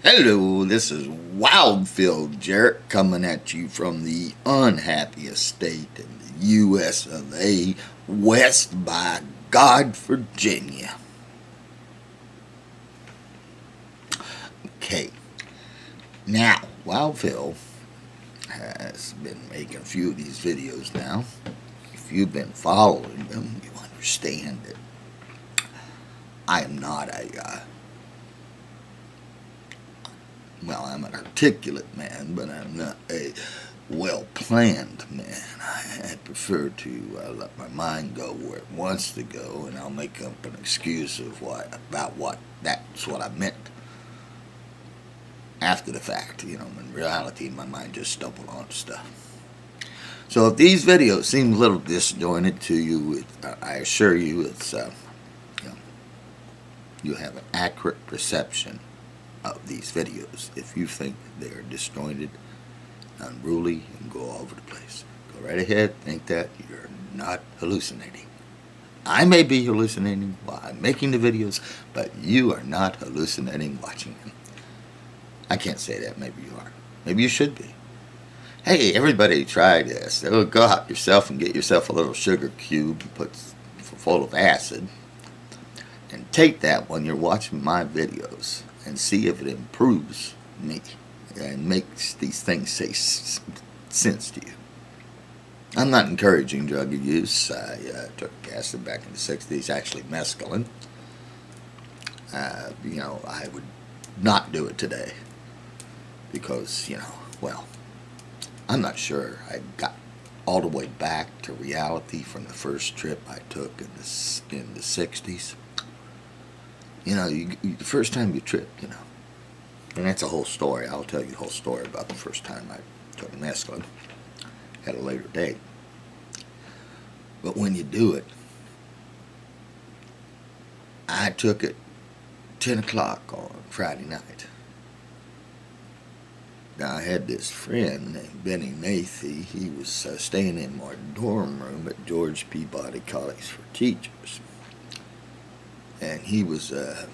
Hello, this is Wildfield Jarrett coming at you from the unhappiest state in the U.S. of A, West by God, Virginia. Okay, now, Wildfield has been making a few of these videos now. If you've been following them, you understand that I am not I'm an articulate man, but I'm not a well-planned man. I prefer to let my mind go where it wants to go, and I'll make up an excuse of that's what I meant after the fact. In reality, my mind just stumbled on stuff. So if these videos seem a little disjointed to you, I assure you it's you have an accurate perception of these videos. If you think they are disjointed, unruly, and go all over the place, go right ahead, think that. You're not hallucinating. I may be hallucinating while I'm making the videos, but you are not hallucinating watching them. I can't say that. Maybe you are. Maybe you should be. Hey, everybody try this. Go out yourself and get yourself a little sugar cube full of acid, and take that when you're watching my videos and see if it improves me and makes these things say sense to you. I'm not encouraging drug use. I took acid back in the 60s, actually mescaline. I would not do it today because, I'm not sure I got all the way back to reality from the first trip I took in the 60s. The first time you trip, and that's a whole story. I'll tell you the whole story about the first time I took mescaline at a later date. But when you do it, I took it 10 o'clock on Friday night. Now, I had this friend named Benny Nathy. He was staying in my dorm room at George Peabody College for Teachers. And he was a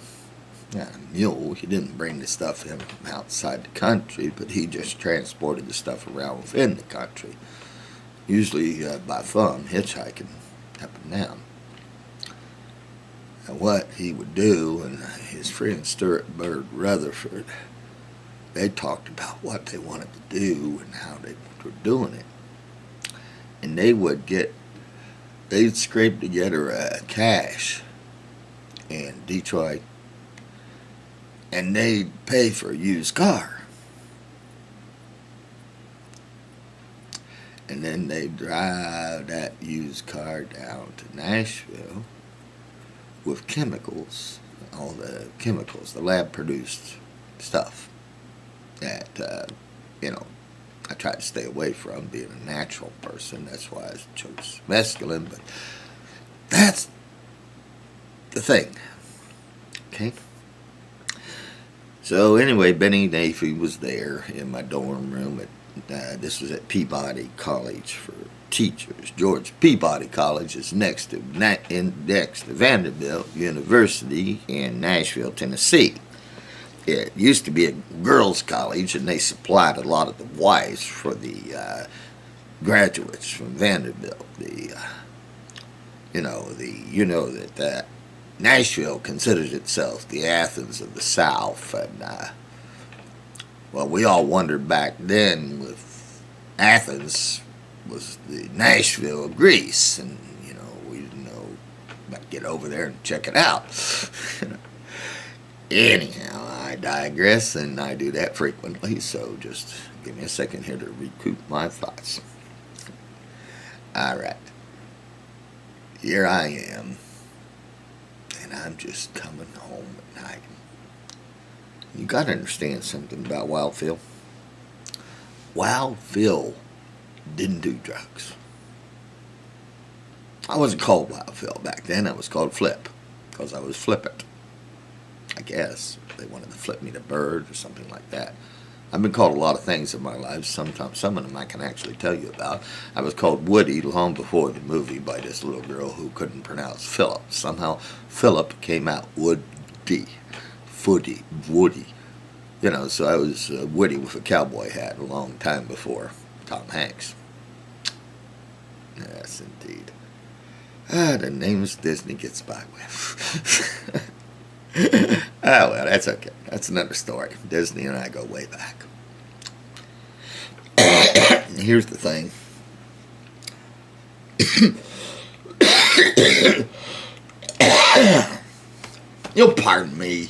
mule. He didn't bring the stuff in from outside the country, but he just transported the stuff around within the country, usually by thumb, hitchhiking up and down. And what he would do, and his friend Stuart Bird Rutherford, they talked about what they wanted to do and how they were doing it. And they'd scrape together cash in Detroit, and they'd pay for a used car. And then they'd drive that used car down to Nashville with chemicals, all the chemicals, the lab-produced stuff that, I tried to stay away from, being a natural person. That's why I chose mescaline, but that's the thing. Okay? So anyway, Benny Nathy was there in my dorm room. This was at Peabody College for Teachers. George Peabody College is next to Vanderbilt University in Nashville, Tennessee. It used to be a girls' college, and they supplied a lot of the wives for the graduates from Vanderbilt. That Nashville considers itself the Athens of the South, and we all wondered back then if Athens was the Nashville of Greece, and we didn't know about to get over there and check it out. Anyhow, I digress, and I do that frequently, so just give me a second here to recoup my thoughts. Alright, here I am, and I'm just coming home at night. You gotta understand something about Wild Phil. Wild Phil didn't do drugs. I wasn't called Wild Phil back then. I was called Flip, because I was flippant. I guess they wanted to flip me to bird or something like that. I've been called a lot of things in my life. Sometimes some of them I can actually tell you about. I was called Woody long before the movie by this little girl who couldn't pronounce Philip. Somehow Philip came out Woody, Woody. So I was Woody with a cowboy hat a long time before Tom Hanks. Yes, indeed. The names Disney gets by with. Well, that's okay. That's another story. Disney and I go way back. Here's the thing. You'll pardon me.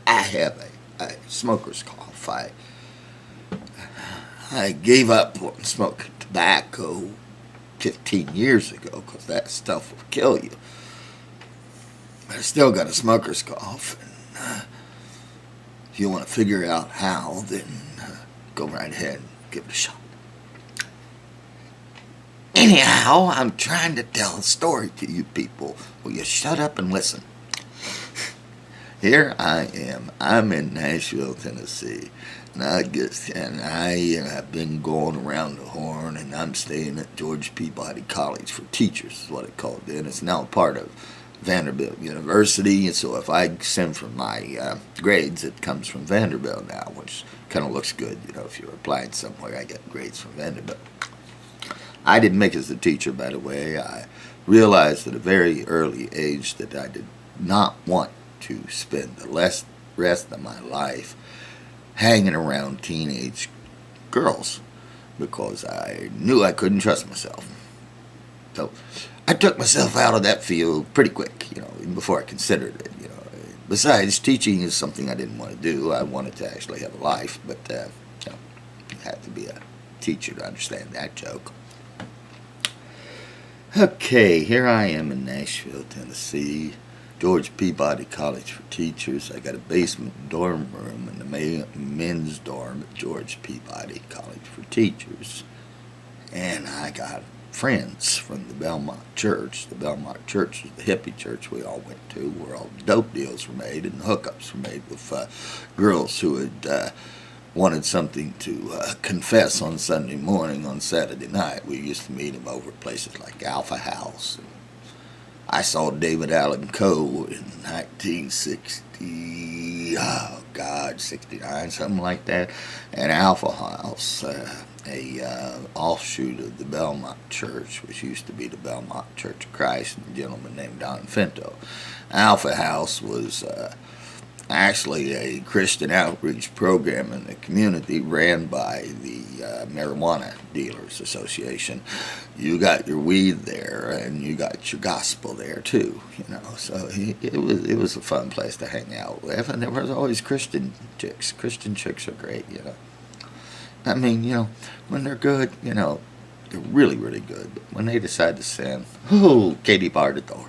I have a smoker's cough. I gave up smoking tobacco 15 years ago because that stuff will kill you. But I still got a smoker's cough. And if you want to figure out how, then go right ahead and give it a shot. Anyhow, I'm trying to tell a story to you people. Will you shut up and listen? Here I am. I'm in Nashville, Tennessee. And I have been going around the horn, and I'm staying at George Peabody College for Teachers, is what it's called then. It's now part of Vanderbilt University, and so if I send for my grades, it comes from Vanderbilt now, which kind of looks good. If you're applying somewhere, I get grades from Vanderbilt. I didn't make it as a teacher, by the way. I realized at a very early age that I did not want to spend the rest of my life hanging around teenage girls because I knew I couldn't trust myself. So I took myself out of that field pretty quick, even before I considered it. Besides, teaching is something I didn't want to do. I wanted to actually have a life, but you have to be a teacher to understand that joke. Okay, here I am in Nashville, Tennessee, George Peabody College for Teachers. I got a basement dorm room in the men's dorm at George Peabody College for Teachers. And I got friends from the Belmont Church. The Belmont Church is the hippie church we all went to, where all the dope deals were made and hookups were made with girls who had wanted something to confess on Sunday morning. On Saturday night, we used to meet them over at places like Alpha House. And I saw David Allen Coe in 1960, 69, something like that, at Alpha House, a offshoot of the Belmont Church, which used to be the Belmont Church of Christ, and a gentleman named Don Finto. Alpha House was actually a Christian outreach program in the community ran by the Marijuana Dealers Association. You got your weed there, and you got your gospel there too. So it was a fun place to hang out with, and there was always Christian chicks. Christian chicks are great. I mean, when they're good, they're really, really good. But when they decide to sin, Katie barred the door.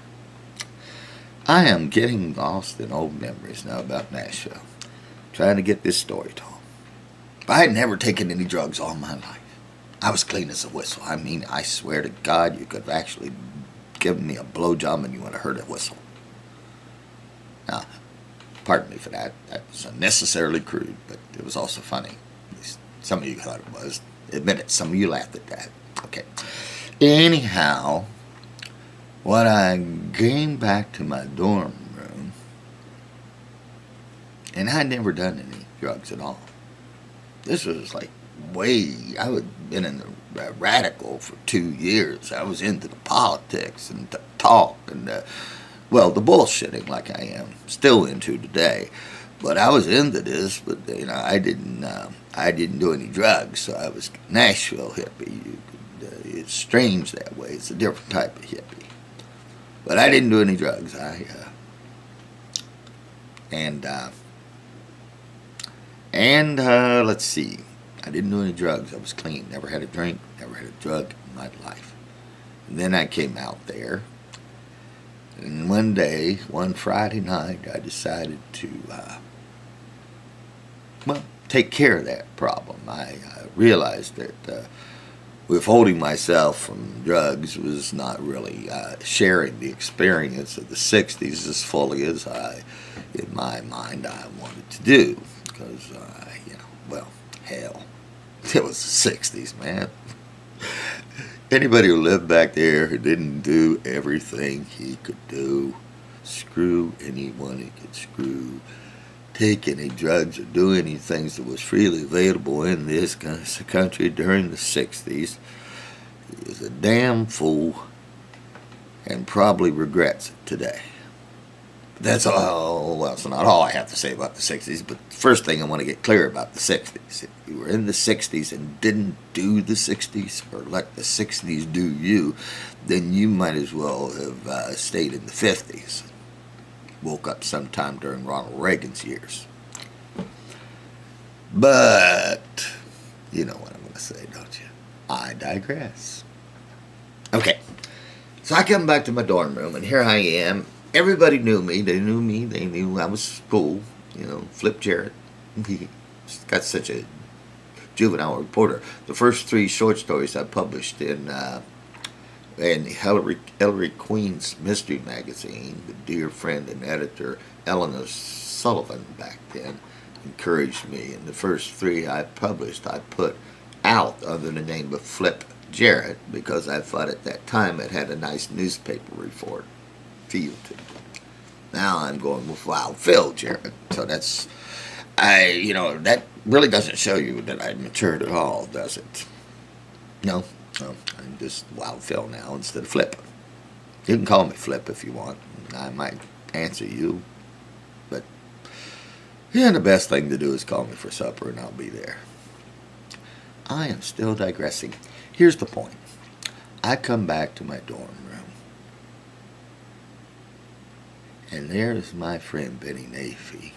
I am getting lost in old memories now about Nashville, trying to get this story told. I had never taken any drugs all my life. I was clean as a whistle. I mean, I swear to God, you could have actually given me a blowjob and you would have heard a whistle. Now, pardon me for that. That was unnecessarily crude, but it was also funny. At least some of you thought it was. Admit it. Some of you laughed at that. Okay. Anyhow, when I came back to my dorm room, and I'd never done any drugs at all. This was like I had been in the radical for 2 years. I was into the politics and the talk and the bullshitting like I am still into today. But I was into this, but I didn't do any drugs, so I was Nashville hippie. It's strange that way. It's a different type of hippie. But I didn't do any drugs. Let's see. I didn't do any drugs. I was clean. Never had a drink. Never had a drug in my life. And then I came out there. And one Friday night, I decided to, take care of that problem. I realized that withholding myself from drugs was not really sharing the experience of the 60s as fully as in my mind, I wanted to do. Because, hell, it was the 60s, man. Anybody who lived back there who didn't do everything he could do, screw anyone he could screw, take any drugs or do any things that was freely available in this country during the 60s is a damn fool and probably regrets it today. That's all. Well, it's not all I have to say about the 60s, but the first thing I want to get clear about the 60s. If you were in the 60s and didn't do the 60s or let the 60s do you, then you might as well have stayed in the 50s. Woke up sometime during Ronald Reagan's years. But, you know what I'm going to say, don't you? I digress. Okay, so I come back to my dorm room, and here I am. Everybody knew me. They knew I was cool. You know, Flip Jarrett. He got such a juvenile reporter. The first 3 short stories I published in Hillary Queen's mystery magazine, the dear friend and editor Eleanor Sullivan back then encouraged me. And the first 3 I published, I put out under the name of Flip Jarrett because I thought at that time it had a nice newspaper report feel to it. Now I'm going with Wild Phil Jarrett. So that's, that really doesn't show you that I matured at all, does it? No, I'm just Wild Phil now instead of Flip. You can call me Flip if you want. I might answer you. But, yeah, the best thing to do is call me for supper and I'll be there. I am still digressing. Here's the point. I come back to my dorm room. And there's my friend Benny Nafee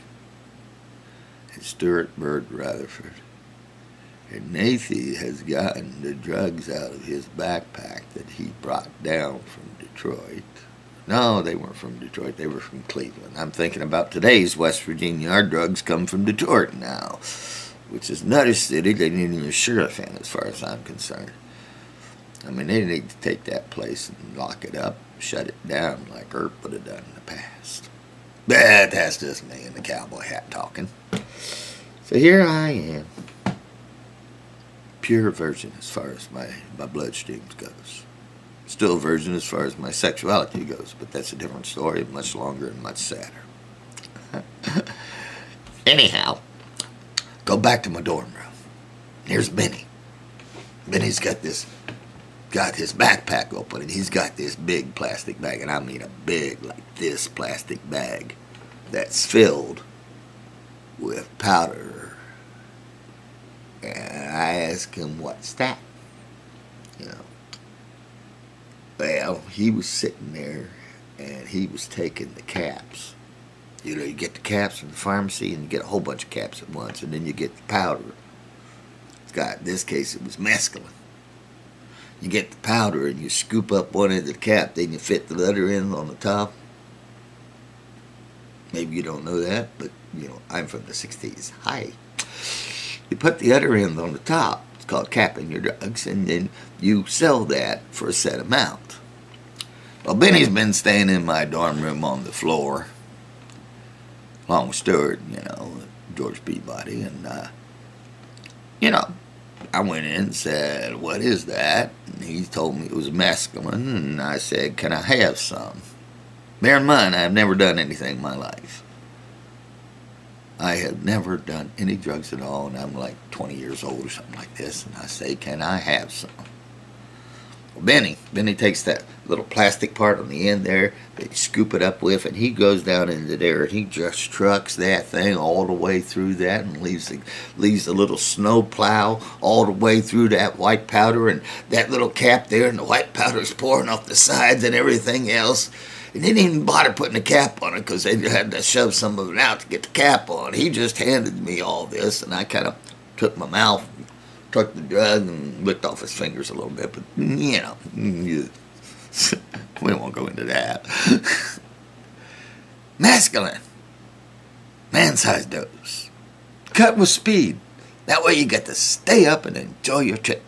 and Stuart Bird Rutherford. And Nafee has gotten the drugs out of his backpack that he brought down from Detroit. No, they weren't from Detroit. They were from Cleveland. I'm thinking about today's West Virginia. Our drugs come from Detroit now, which is another city they need even a sheriff in as far as I'm concerned. I mean, they need to take that place and lock it up, shut it down like Earp would have done in the past. But that's just me in the cowboy hat talking. So here I am. Pure virgin as far as my bloodstream goes. Still a virgin as far as my sexuality goes, but that's a different story, much longer and much sadder. Anyhow, go back to my dorm room. Here's Benny. Benny's got his backpack open, and he's got this big plastic bag, and I mean a big, like this plastic bag that's filled with powder. And I asked him, what's that? You know. Well, he was sitting there, and he was taking the caps. You know, you get the caps from the pharmacy, and you get a whole bunch of caps at once, and then you get the powder. In this case, it was mescaline. You get the powder, and you scoop up one end of the cap, then you fit the other end on the top. Maybe you don't know that, but, you know, I'm from the 60s. Hi. You put the other end on the top. It's called capping your drugs, and then you sell that for a set amount. Well, Benny's been staying in my dorm room on the floor, along with Stuart, you know, George Peabody, and, I went in and said, what is that? And he told me it was mescaline, and I said, can I have some? Bear in mind, I've never done anything in my life. I have never done any drugs at all, and I'm like 20 years old or something like this, and I say, can I have some? Well, Benny takes that little plastic part on the end there that you scoop it up with, and he goes down into there, and he just trucks that thing all the way through that and leaves a little snow plow all the way through that white powder and that little cap there, and the white powder is pouring off the sides and everything else. He didn't even bother putting a cap on it because they had to shove some of it out to get the cap on. He just handed me all this, and I kind of took my mouth, took the drug, and licked off his fingers a little bit. But, we won't go into that. Mescaline. Man-sized dose. Cut with speed. That way you get to stay up and enjoy your trip.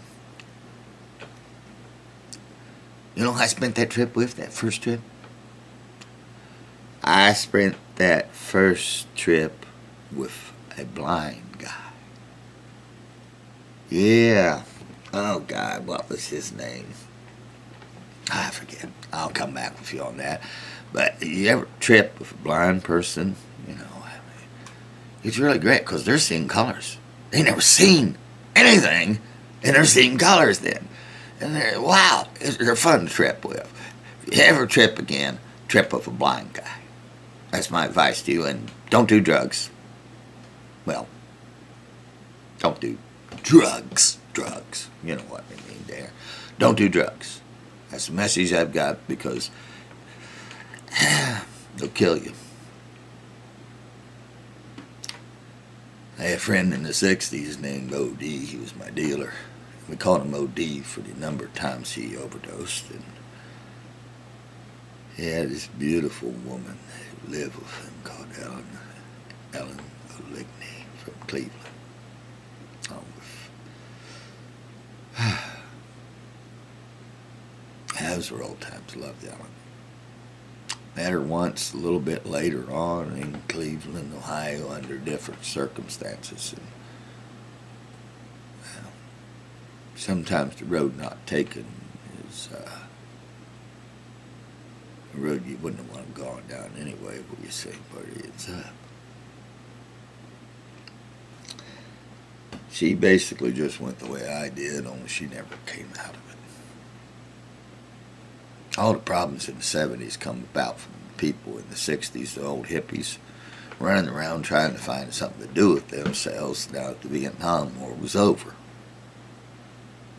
You know who I spent that trip with, that first trip? I spent that first trip with a blind guy. Yeah. Oh, God, what was his name? I forget. I'll come back with you on that. But you ever trip with a blind person? You know, It's really great because they're seeing colors. They never seen anything, and they're seeing colors then. And wow, they're fun to trip with. If you ever trip again, trip with a blind guy. That's my advice to you. And don't do drugs. Well, don't do drugs. Drugs. You know what I mean there. Don't do drugs. That's the message I've got, because they'll kill you. I had a friend in the 60s named O.D. He was my dealer. We called him O.D. for the number of times he overdosed. And he had this beautiful woman who lived with him called Ellen O'Ligney from Cleveland. Those were old times. Loved Ellen. Met her once a little bit later on in Cleveland, Ohio, under different circumstances. And sometimes the road not taken is a road you wouldn't have wanted gone down anyway, where you say, but it's up. She basically just went the way I did, only she never came out of it. All the problems in the 70s come about from people in the 60s, the old hippies, running around trying to find something to do with themselves now that the Vietnam War was over.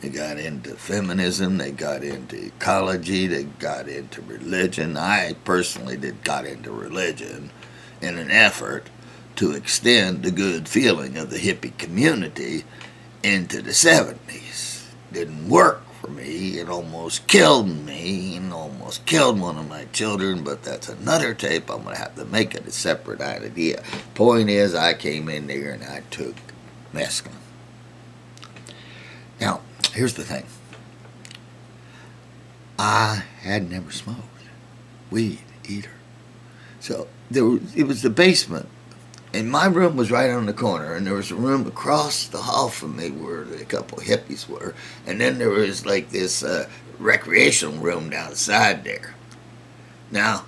They got into feminism, they got into ecology, they got into religion. I personally got into religion in an effort to extend the good feeling of the hippie community into the 70s. Didn't work for me. It almost killed me and almost killed one of my children, but that's another tape. I'm going to have to make it a separate idea. Point is, I came in there and I took mescaline. Now, here's the thing. I had never smoked weed either. So it was the basement. And my room was right on the corner, and there was a room across the hall from me where a couple of hippies were, and then there was like this recreational room outside there. Now,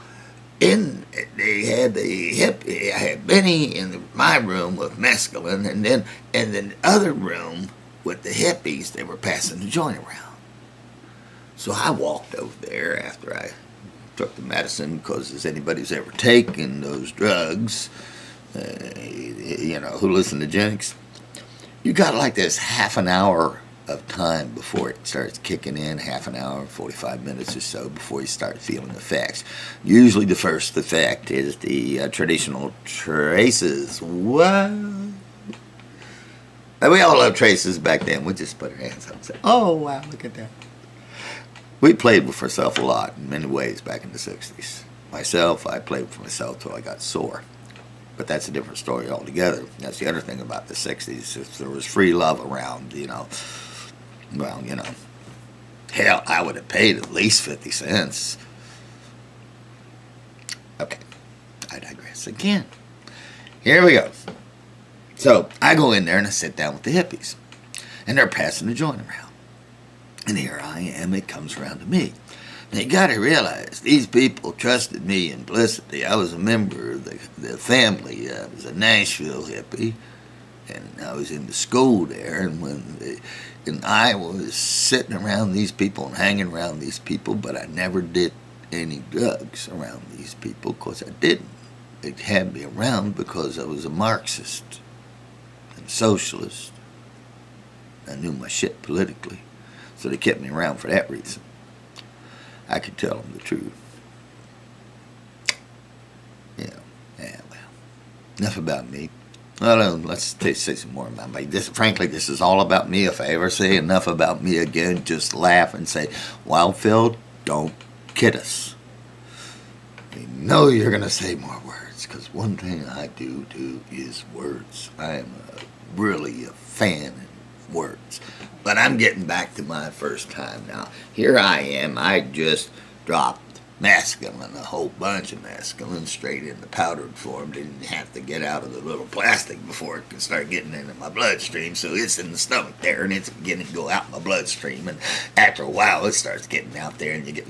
they had the hippie. I had Benny in my room with mescaline, and then the other room with the hippies. They were passing the joint around. So I walked over there after I took the medicine, because as anybody who's ever taken those drugs. Who listen to Jenks, you got like this half an hour of time before it starts kicking in, half an hour, 45 minutes or so before you start feeling effects. Usually the first effect is the traditional traces. What? We all love traces back then. We just put our hands up and say, oh, wow, look at that. We played with ourselves a lot in many ways back in the 60s. Myself, I played with myself till I got sore. But that's a different story altogether. That's the other thing about the 60s. If there was free love around, hell, I would have paid at least 50 cents. Okay, I digress again. Here we go. So I go in there and I sit down with the hippies. And they're passing the joint around. And here I am, it comes around to me. Now, you got to realize, these people trusted me implicitly. I was a member of the family. I was a Nashville hippie, and I was in the school there. And I was sitting around these people and hanging around these people, but I never did any drugs around these people, because I didn't. They had me around because I was a Marxist and socialist. I knew my shit politically, so they kept me around for that reason. I could tell them the truth. Well, enough about me. Well, let's say some more about me. Frankly, this is all about me. If I ever say enough about me again, just laugh and say, Wildfield, don't kid us. I know you're going to say more words, because one thing I do is words. I am really a fan of words. But I'm getting back to my first time now. Here I am. I just dropped mescaline, a whole bunch of mescaline, straight in the powdered form. Didn't have to get out of the little plastic before it could start getting into my bloodstream. So it's in the stomach there, and it's beginning to go out in my bloodstream. And after a while, it starts getting out there, and you get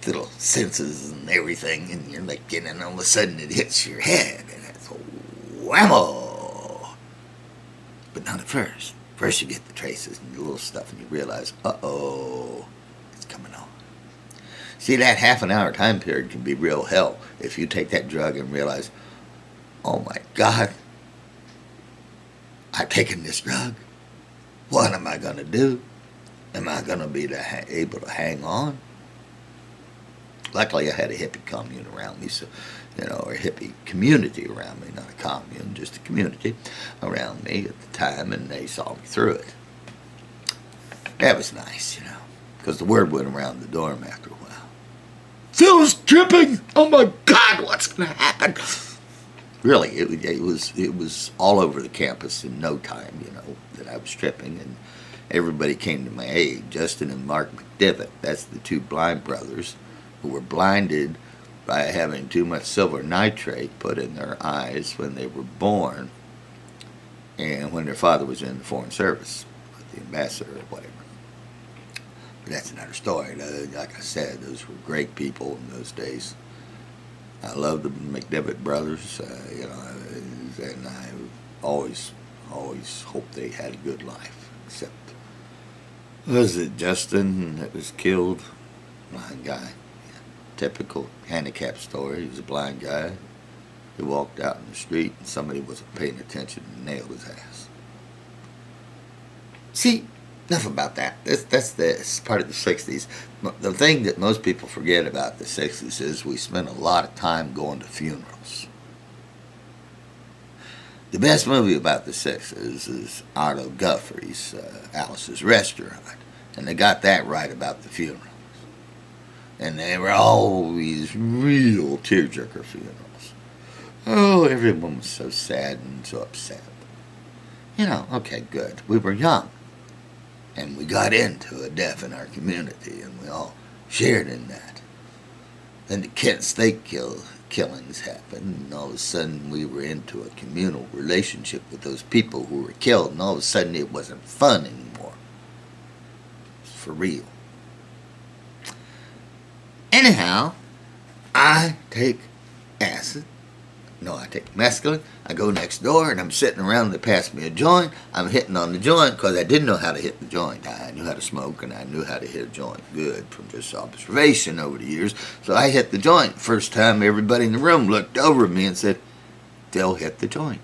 little senses and everything. And you're like, and all of a sudden, it hits your head, and it's whammo. But not at first. First you get the traces and the little stuff and you realize, uh-oh, it's coming on. See, that half an hour time period can be real hell if you take that drug and realize, oh my God, I've taken this drug. What am I going to do? Am I going to be able to hang on? Luckily, I had a hippie commune around me, so, or a hippie community around me, not a commune, just a community around me at the time, and they saw me through it. That was nice, because the word went around the dorm after a while. Phil's tripping! Oh my God, what's going to happen? Really, it was all over the campus in no time, that I was tripping, and everybody came to my aid. Justin and Mark McDivitt, that's the two blind brothers who were blinded by having too much silver nitrate put in their eyes when they were born and when their father was in the foreign service with the ambassador or whatever. But that's another story. Like I said, those were great people in those days. I love the McDivitt brothers, and I always hoped they had a good life. Except, was it Justin that was killed? Blind guy. Typical handicap story. He was a blind guy who walked out in the street and somebody wasn't paying attention and nailed his ass. See, enough about that. That's part of the 60s. The thing that most people forget about the 60s is we spent a lot of time going to funerals. The best movie about the 60s is Otto Guthrie's Alice's Restaurant, and they got that right about the funerals. And they were always real tearjerker funerals. Oh, everyone was so sad and so upset. Okay, good. We were young. And we got into a death in our community, and we all shared in that. Then the Kent State killings happened, and all of a sudden we were into a communal relationship with those people who were killed, and all of a sudden it wasn't fun anymore. It was for real. Anyhow, I take acid. No, I take mescaline. I go next door, and I'm sitting around. They pass me a joint. I'm hitting on the joint because I didn't know how to hit the joint. I knew how to smoke, and I knew how to hit a joint good from just observation over the years. So I hit the joint. First time, everybody in the room looked over at me and said, "They'll hit the joint."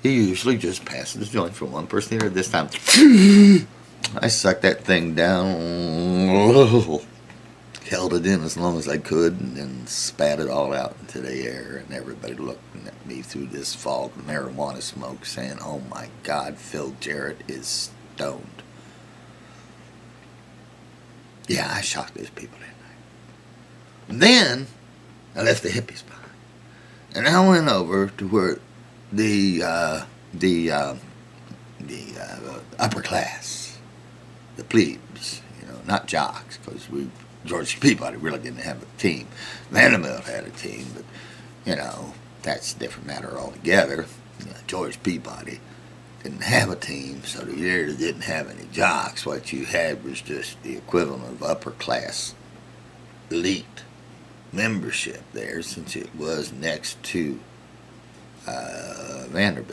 He usually just passes the joint from one person to the other. This time, I sucked that thing down, held it in as long as I could, and then spat it all out into the air, and everybody looking at me through this fog of marijuana smoke saying, "Oh my God, Phil Jarrett is stoned." Yeah, I shocked those people that night. And then I left the hippies behind, and I went over to where the upper class, the plebes, not jocks, because George Peabody really didn't have a team. Vanderbilt had a team, but, that's a different matter altogether. George Peabody didn't have a team, so you really didn't have any jocks. What you had was just the equivalent of upper class elite membership there, since it was next to Vanderbilt.